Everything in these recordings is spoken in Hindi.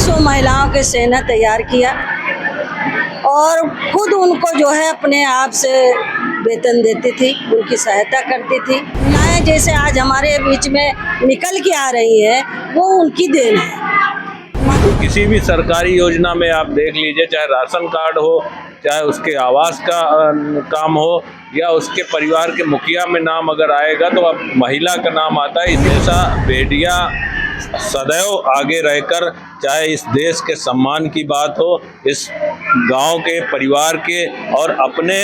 500 महिलाओं के सेना तैयार किया और खुद उनको जो है अपने आप से वेतन देती थी, उनकी सहायता करती थी। महिलाएं जैसे आज हमारे बीच में निकल के आ रही है, वो उनकी देन है। तो किसी भी सरकारी योजना में आप देख लीजिए, चाहे राशन कार्ड हो, चाहे उसके आवास का काम हो, या उसके परिवार के मुखिया में नाम अगर आएगा तो अब महिला का नाम आता है। ऐसा बेटियां सदैव आगे रहकर, चाहे इस देश के सम्मान की बात हो, इस गांव के परिवार के और अपने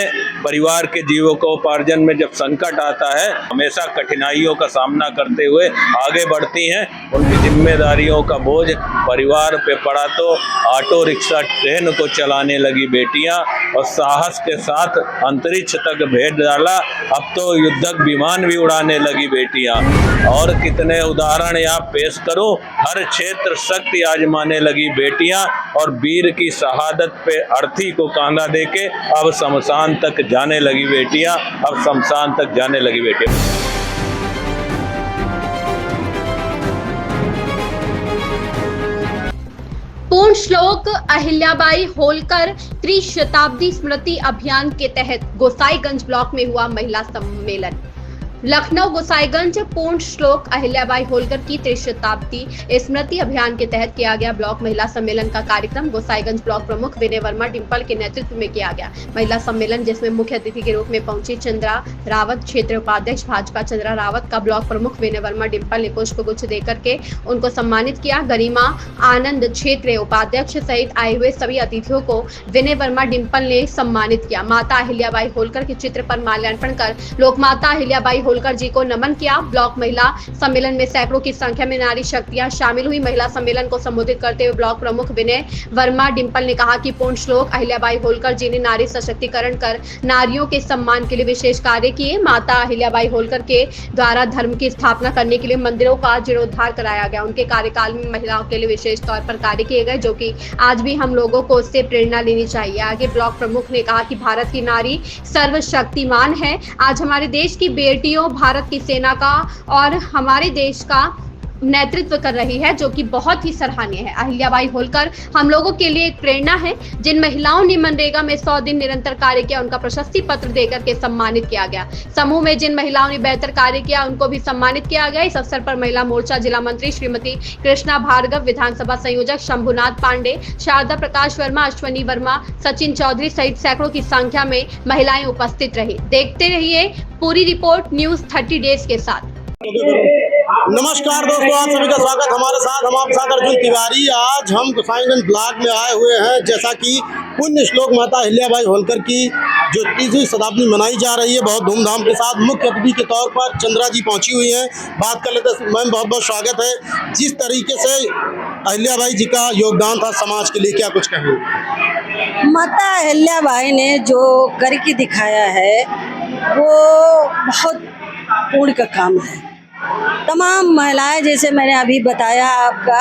परिवार के जीविकोपार्जन में जब संकट आता है, हमेशा कठिनाइयों का सामना करते हुए आगे बढ़ती हैं। उनकी जिम्मेदारियों का बोझ परिवार पे पड़ा तो ऑटो रिक्शा ट्रेन को चलाने लगी बेटियां और साहस के साथ अंतरिक्ष तक भेज डाला। अब तो युद्धक विमान भी उड़ाने लगी बेटियां। और कितने उदाहरण यहाँ पेश करूं, हर क्षेत्र शक्ति आजमाने लगी बेटियां और वीर की शहादत पे अर्थी को कांधा देके अब शमशान तक जाने लगी बेटियां, अब शमशान तक जाने लगी बेटियां। पूर्ण श्लोक अहिल्याबाई होलकर त्रिशताब्दी स्मृति अभियान के तहत गोसाईगंज ब्लॉक में हुआ महिला सम्मेलन। लखनऊ गोसाईगंज पूर्ण श्लोक अहिल्याबाई होलकर की त्रिशताब्दी स्मृति अभियान के तहत किया गया ब्लॉक महिला सम्मेलन का कार्यक्रम गोसाईगंज ब्लॉक प्रमुख विनय वर्मा डिम्पल के नेतृत्व में किया गया। महिला सम्मेलन जिसमें मुख्य अतिथि के रूप में पहुंची चंद्रा रावत, क्षेत्रीय उपाध्यक्ष भाजपा चंद्रा रावत का ब्लॉक प्रमुख विनय वर्मा डिम्पल ने पुष्प गुच्छ देकर के उनको सम्मानित किया। गरिमा आनंद क्षेत्रीय उपाध्यक्ष सहित आए हुए सभी अतिथियों को विनय वर्मा डिम्पल ने सम्मानित किया। माता अहिल्याबाई होलकर के चित्र पर माल्यार्पण कर लोक माता अहिल्याबाई होलकर जी को नमन किया। ब्लॉक महिला सम्मेलन में सैकड़ों की संख्या में नारी शक्तियां शामिल हुई। महिला सम्मेलन को संबोधित करते हुए ब्लॉक प्रमुख विनय वर्मा डिम्पल ने कहा कि पूर्ण श्लोक अहिल्याबाई होलकर जी ने नारी सशक्तिकरण कर नारियों के सम्मान के लिए विशेष कार्य किए। माता अहिल्याबाई होलकर के द्वारा धर्म की स्थापना करने के लिए मंदिरों का जीर्णोद्धार कराया गया। उनके कार्यकाल में महिलाओं के लिए विशेष तौर पर कार्य किए गए, जो कि आज भी हम लोगों को उससे प्रेरणा लेनी चाहिए। आगे ब्लॉक प्रमुख ने कहा कि भारत की नारी सर्वशक्तिमान है। आज हमारे देश की बेटियों भारत की सेना का और हमारे देश का नेतृत्व कर रही है, जो कि बहुत ही सराहनीय है। अहिल्याबाई होलकर हम लोगों के लिए एक प्रेरणा है। जिन महिलाओं ने मनरेगा में 100 दिन निरंतर कार्य किया, उनका प्रशस्ति पत्र देकर के सम्मानित किया गया। समूह में जिन महिलाओं ने बेहतर कार्य किया, उनको भी सम्मानित किया गया। इस अवसर पर महिला मोर्चा जिला मंत्री श्रीमती कृष्णा भार्गव, विधानसभा संयोजक शंभुनाथ पांडे, शारदा प्रकाश वर्मा, अश्वनी वर्मा, सचिन चौधरी सहित सैकड़ों की संख्या में महिलाएं उपस्थित रही। देखते रहिए पूरी रिपोर्ट न्यूज 30 डेज के साथ। नमस्कार दोस्तों, आप सभी का स्वागत। हमारे साथ हम आपके साथ अर्जुन तिवारी। आज हम गोसाईगंज ब्लॉक में आए हुए हैं। जैसा कि पुण्य श्लोक माता अहिल्याबाई होलकर की जो 30वीं शताब्दी मनाई जा रही है, बहुत धूमधाम के साथ मुख्य अतिथि के तौर पर चंद्रा जी पहुंची हुई हैं। बात कर लेते हैं। मैम, बहुत बहुत स्वागत है। जिस तरीके से अहिल्याबाई जी का योगदान था समाज के लिए, क्या कुछ कहेंगे? माता अहिल्याबाई ने जो करके दिखाया है वो बहुत पुण्य का काम है। तमाम महिलाएं, जैसे मैंने अभी बताया आपका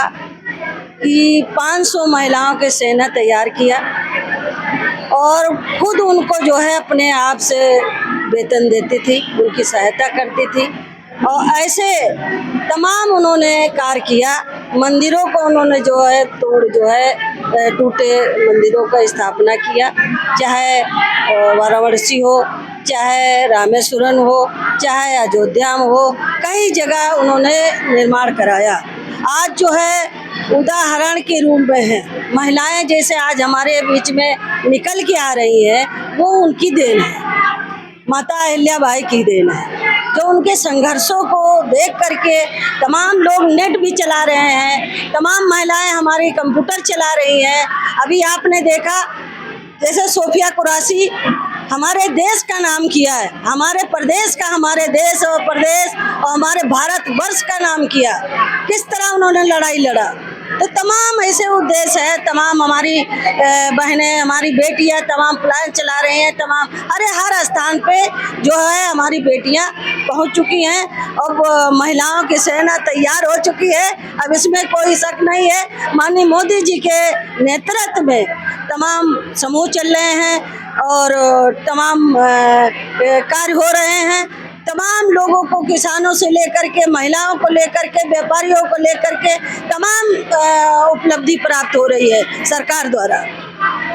कि 500 महिलाओं के सेना तैयार किया और खुद उनको जो है अपने आप से वेतन देती थी, उनकी सहायता करती थी और ऐसे तमाम उन्होंने कार्य किया। मंदिरों को उन्होंने जो है टूटे मंदिरों का स्थापना किया, चाहे वाराणसी हो, चाहे रामेश्वरम हो, चाहे अयोध्या में हो, कई जगह उन्होंने निर्माण कराया। आज जो है उदाहरण के रूप में है। महिलाएं जैसे आज हमारे बीच में निकल के आ रही है, वो उनकी देन है, माता अहिल्याबाई की देन है। जो उनके संघर्षों को देख करके तमाम लोग नेट भी चला रहे हैं, तमाम महिलाएं हमारी कंप्यूटर चला रही हैं। अभी आपने देखा जैसे सोफिया कुरैशी हमारे देश का नाम किया है, हमारे प्रदेश का, हमारे देश और प्रदेश और हमारे भारत वर्ष का नाम किया। किस तरह उन्होंने लड़ाई लड़ा। तो तमाम ऐसे उद्देश्य है। तमाम हमारी बहनें, हमारी बेटियां तमाम प्लान चला रही हैं। तमाम हर स्थान पे जो है हमारी बेटियां पहुंच चुकी हैं और महिलाओं की सेना तैयार हो चुकी है। अब इसमें कोई शक नहीं है। माननीय मोदी जी के नेतृत्व में तमाम समूह चल रहे हैं और तमाम कार्य हो रहे हैं। तमाम लोगों को, किसानों से लेकर के महिलाओं को लेकर के व्यापारियों को लेकर के तमाम उपलब्धि प्राप्त हो रही है सरकार द्वारा।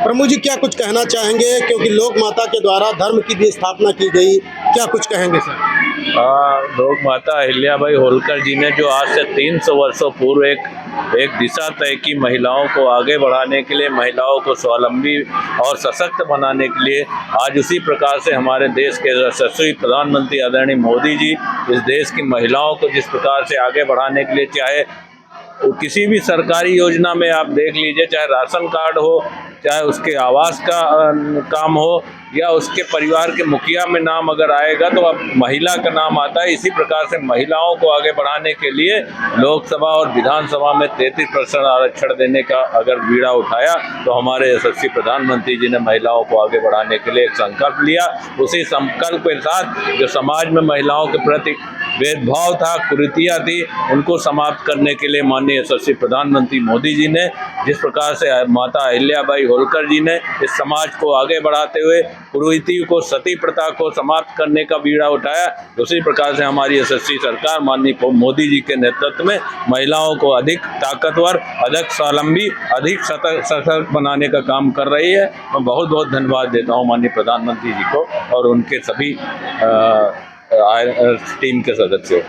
प्रमुख जी क्या कुछ कहना चाहेंगे, क्योंकि लोक माता के द्वारा धर्म की भी स्थापना की गई, क्या कुछ कहेंगे सर? लोक माता अहिल्याबाई होलकर जी ने जो आज से 300 वर्षों पूर्व एक दिशा तय की महिलाओं को आगे बढ़ाने के लिए, महिलाओं को स्वावलंबी और सशक्त बनाने के लिए, आज उसी प्रकार से हमारे देश के यशस्वी प्रधानमंत्री आदरणीय मोदी जी इस देश की महिलाओं को जिस प्रकार से आगे बढ़ाने के लिए, चाहे किसी भी सरकारी योजना में आप देख लीजिए, चाहे राशन कार्ड हो, चाहे उसके आवास का काम हो, या उसके परिवार के मुखिया में नाम अगर आएगा तो अब महिला का नाम आता है। इसी प्रकार से महिलाओं को आगे बढ़ाने के लिए लोकसभा और विधानसभा में 33% आरक्षण देने का अगर बीड़ा उठाया तो हमारे यशस्वी प्रधानमंत्री जी ने महिलाओं को आगे बढ़ाने के लिए एक संकल्प लिया। उसी संकल्प के साथ जो समाज में महिलाओं के प्रति भेदभाव था, कुरीतियाँ थी, उनको समाप्त करने के लिए माननीय यशस्वी प्रधानमंत्री मोदी जी ने जिस प्रकार से माता अहिल्याबाई होलकर जी ने इस समाज को आगे बढ़ाते हुए कुरीति को, सती प्रथा को समाप्त करने का बीड़ा उठाया, उसी प्रकार से हमारी यशस्वी सरकार माननीय मोदी जी के नेतृत्व में महिलाओं को अधिक ताकतवर, अधिक स्वावलंबी, अधिक सशक्त बनाने का काम कर रही है। मैं बहुत बहुत धन्यवाद देता हूँ माननीय प्रधानमंत्री जी को और उनके सभी टीम के सदस्यों।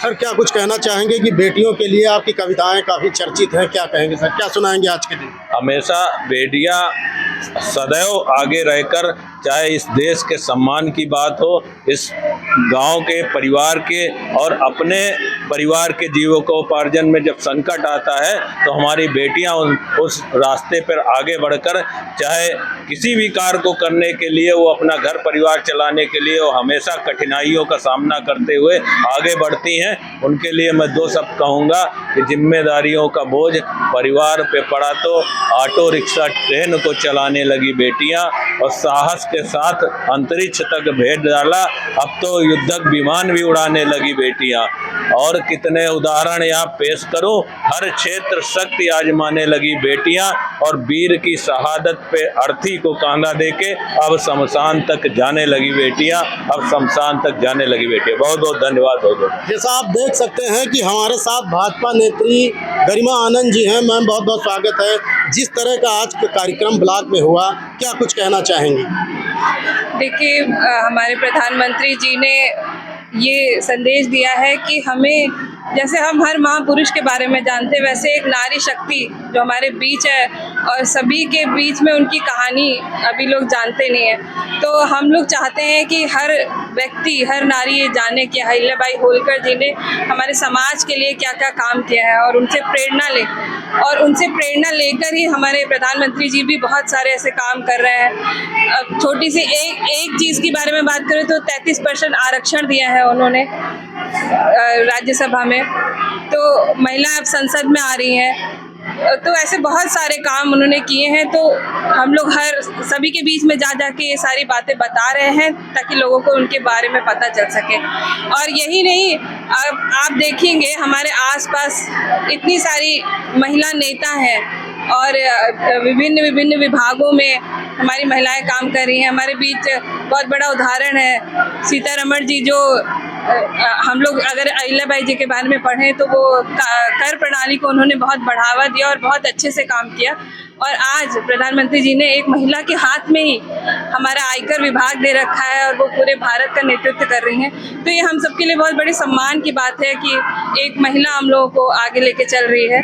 सर क्या कुछ कहना चाहेंगे कि बेटियों के लिए आपकी कविताएं काफ़ी चर्चित हैं, क्या कहेंगे सर, क्या सुनाएंगे आज के दिन? हमेशा बेटियां सदैव आगे रहकर, चाहे इस देश के सम्मान की बात हो, इस गांव के, परिवार के और अपने परिवार के जीविकोपार्जन में जब संकट आता है तो हमारी बेटियां उस रास्ते पर आगे बढ़कर, चाहे किसी भी कार्य को करने के लिए, वो अपना घर परिवार चलाने के लिए वो हमेशा कठिनाइयों का सामना करते हुए आगे बढ़ती हैं। उनके लिए मैं दो शब्द कहूँगा कि जिम्मेदारियों का बोझ परिवार पे पड़ा तो ऑटो रिक्शा ट्रेन को चलाने लगी बेटियां, और साहस के साथ अंतरिक्ष तक भेज डाला, अब तो युद्धक विमान भी उड़ाने लगी बेटियां। और कितने उदाहरण यहाँ पेश करूं, हर क्षेत्र शक्ति आजमाने लगी बेटियां, और वीर की शहादत पे अर्थी को कांधा देके अब शमशान तक जाने लगी बेटियां, अब शमशान तक जाने लगी बेटियां। बहुत बहुत धन्यवाद। बहुत जैसा आप देख सकते हैं कि हमारे साथ भाजपा नेत्री गरिमा आनंद जी हैं। मैम बहुत बहुत स्वागत है। जिस तरह का आज का कार्यक्रम ब्लॉक में हुआ, क्या कुछ कहना चाहेंगी? देखिए, हमारे प्रधानमंत्री जी ने ये संदेश दिया है कि हमें, जैसे हम हर महापुरुष के बारे में जानते, वैसे एक नारी शक्ति जो हमारे बीच है और सभी के बीच में उनकी कहानी अभी लोग जानते नहीं हैं। तो हम लोग चाहते हैं कि हर व्यक्ति, हर नारी ये जाने कि अहिल्याबाई होलकर जी ने हमारे समाज के लिए क्या क्या काम किया है और उनसे प्रेरणा ले, और उनसे प्रेरणा लेकर ही हमारे प्रधानमंत्री जी भी बहुत सारे ऐसे काम कर रहे हैं। अब छोटी सी एक चीज़ के बारे में बात करें तो 33% आरक्षण दिया है उन्होंने राज्यसभा में, तो महिला अब संसद में आ रही हैं। तो ऐसे बहुत सारे काम उन्होंने किए हैं। तो हम लोग हर सभी के बीच में जा के ये सारी बातें बता रहे हैं ताकि लोगों को उनके बारे में पता चल सके। और यही नहीं, अब आप देखेंगे हमारे आसपास इतनी सारी महिला नेता हैं और विभिन्न विभागों में हमारी महिलाएं काम कर रही हैं। हमारे बीच बहुत बड़ा उदाहरण है सीतारमण जी, जो हम लोग अगर अहिल्याबाई जी के बारे में पढ़ें तो वो कर प्रणाली को उन्होंने बहुत बढ़ावा दिया और बहुत अच्छे से काम किया। और आज प्रधानमंत्री जी ने एक महिला के हाथ में ही हमारा आयकर विभाग दे रखा है और वो पूरे भारत का नेतृत्व कर रही हैं। तो ये हम सबके लिए बहुत बड़े सम्मान की बात है कि एक महिला हम लोगों को आगे लेके चल रही है।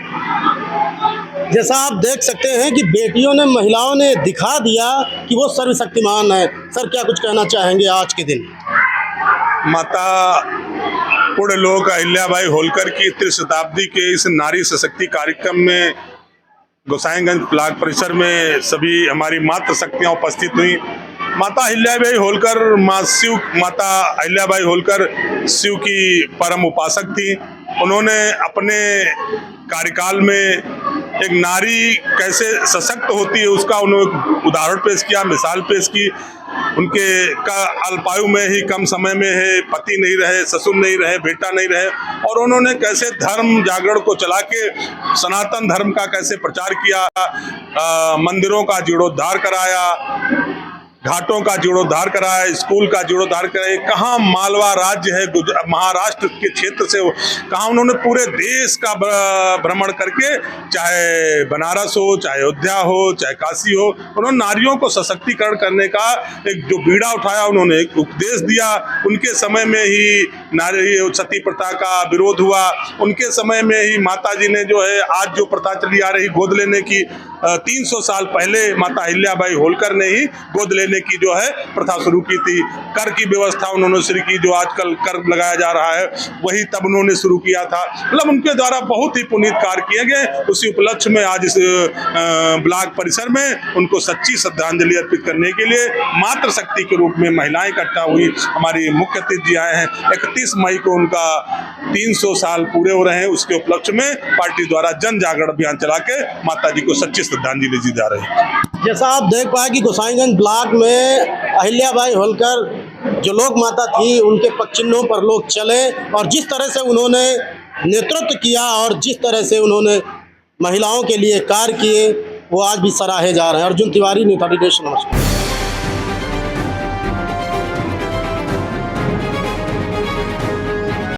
जैसा आप देख सकते हैं कि बेटियों ने, महिलाओं ने दिखा दिया कि वो सर्वशक्तिमान है। सर क्या कुछ कहना चाहेंगे आज के दिन? माता पूर्ण लोक अहिल्याबाई होलकर की त्रिशताब्दी के इस नारी सशक्ति कार्यक्रम में गोसाईगंज ब्लॉक परिसर में सभी हमारी मातृ शक्तियाँ उपस्थित हुई। माता अहिल्याबाई होलकर, माता अहिल्याबाई होलकर शिव की परम उपासक थी। उन्होंने अपने कार्यकाल में एक नारी कैसे सशक्त होती है उसका उन्होंने उदाहरण पेश किया, मिसाल पेश की। उनके का अल्पायु में ही, कम समय में है, पति नहीं रहे, ससुर नहीं रहे, बेटा नहीं रहे, और उन्होंने कैसे धर्म जागरण को चला के सनातन धर्म का कैसे प्रचार किया, मंदिरों का जीर्णोद्धार कराया, घाटों का जीर्णोद्धार कराए, स्कूल का जीर्णोद्धार कराए। कहाँ मालवा राज्य है, महाराष्ट्र के क्षेत्र से कहाँ उन्होंने पूरे देश का भ्रमण करके, चाहे बनारस हो, चाहे अयोध्या हो, चाहे काशी हो, उन्होंने नारियों को सशक्तिकरण करने का एक जो बीड़ा उठाया, उन्होंने एक उपदेश दिया। उनके समय में ही नारी सती प्रथा का विरोध हुआ, उनके समय में ही माता जी ने जो है आज जो प्रथा चली आ रही गोद लेने की, 300 साल पहले माता अहिल्याबाई होलकर ने ही गोद लेने की जो है प्रथा शुरू की थी। कर की व्यवस्था उन्होंने शुरू की, जो आजकल कर लगाया जा रहा है वही तब उन्होंने शुरू किया था। मतलब उनके द्वारा बहुत ही पुनीत कार्य किए गए। उसी उपलक्ष्य में आज इस ब्लॉक परिसर में उनको सच्ची श्रद्धांजलि अर्पित करने के लिए मातृशक्ति के रूप में महिलाएं इकट्ठा हुई। हमारी मुख्य अतिथि जी आए हैं। 31 मई को उनका 300 साल पूरे हो रहे हैं। उसके उपलक्ष्य में पार्टी द्वारा जन जागरण अभियान चला के माता जी को सच्ची श्रद्धांजलि दी जा रही है। जैसा आप देख पाए कि गोसाईगंज ब्लॉक में अहिल्याबाई होलकर जो लोक माता थी, उनके पगचिन्हों पर लोग चले और जिस तरह से उन्होंने नेतृत्व किया और जिस तरह से उन्होंने महिलाओं के लिए कार्य किए, वो आज भी सराहे जा रहे हैं। अर्जुन तिवारी, न्यूज़ 30 देश। नमस्कार।